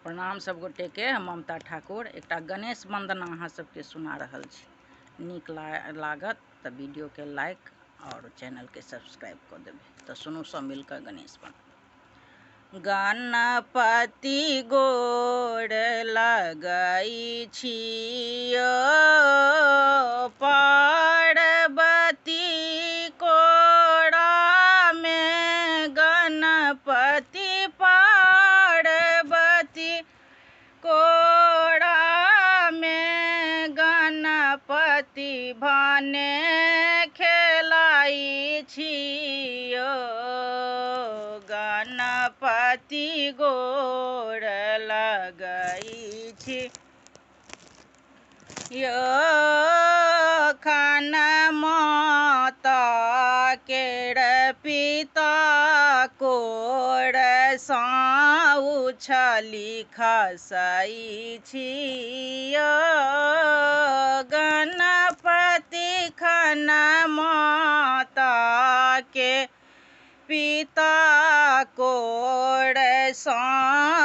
प्रणाम सब गोटे के। हम ममता ठाकुर एकटा गणेश वंदना अहाँ सबके सुना रहल छी। नीक लागत तऽ वीडियो के लाइक और चैनल के सब्सक्राइब कर देबै। तऽ सुनू सब मिलकर गणेश वंदना। गणपति गोर लगै छियो, पार्वती कोड़ा में गणपति कोड़ा में गणपति भने खेलाई छियो। गणपति गोर लगै छी यो, खान माता केर पिता कोर सा उछली खसै छियो। गणपति खान माता के पिता कोर सा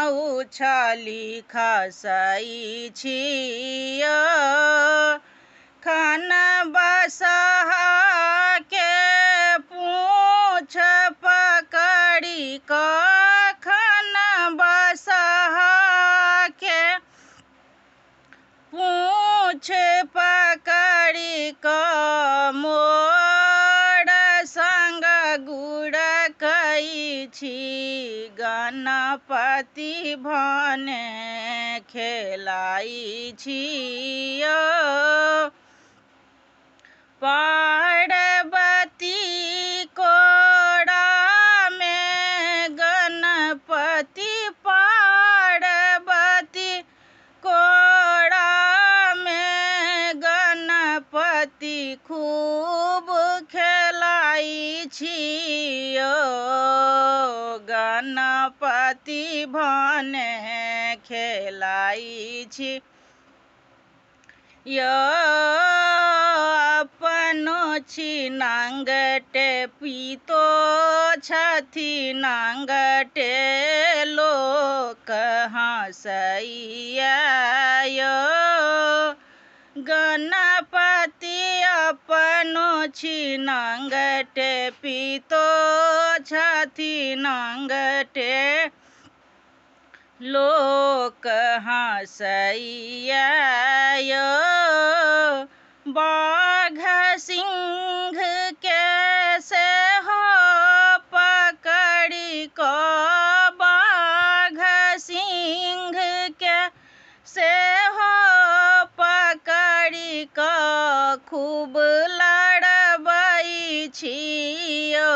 उछली खसै छियो। खान बसहा के पूँछ पकड़ी कऽ, खान बसहा के पूँछ पकड़ी कऽ मोर संग गुड़कै छी। गणपति भने खेलाई छियो। पार्वती कोड़ा में गणपति, पार्वती कोड़ा में गणपति खूब खेलाई छियो। गणपति भने खेलाई छी यो, अपनो छी नांगटे पीतो छथि नांगटे लोक हँसैया यो। गणपति अपनो छी नांगटे पीतो छथि नांगटे लोक हँसैया यो। बाघ सिंह के सेहो पकड़ी कऽ, बाघ सिंह के सेहो पकड़ी कऽ खूब लड़बै छियो।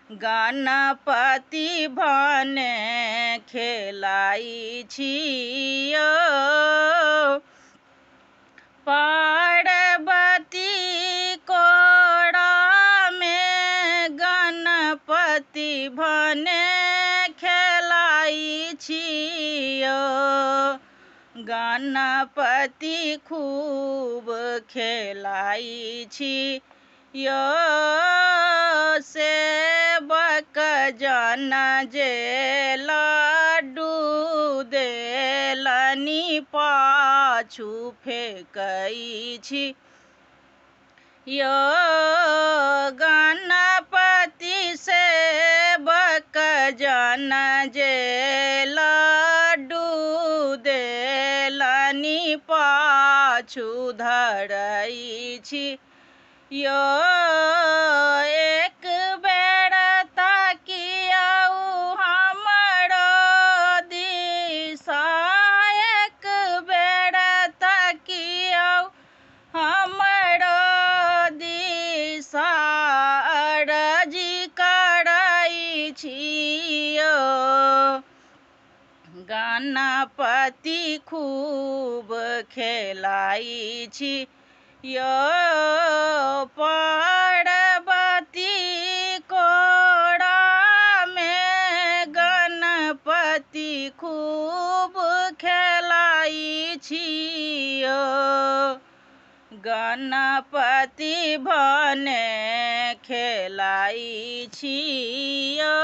गणपति भने खेलाई छियो। पार्वती कोड़ा में गणपति भने खेलाई छियो। गणपति खूब खेलाई छी यो। सेवक जन जे लड्डू देलनि पाछू फेकै छी यो। गणपति सेवक जन जे लड्डू देलनि पाछू धरै छी यो। एक बेर ताकियौ हमरो दिशा, एक बेर ताकियौ हमरो दिशा, अर्जी करै छियो। गणपति खूब खेलाई छी यो। पार्वती कोड़ा में गणपति खूब खेलाई छियो। गणपति भने खेलाई छियो।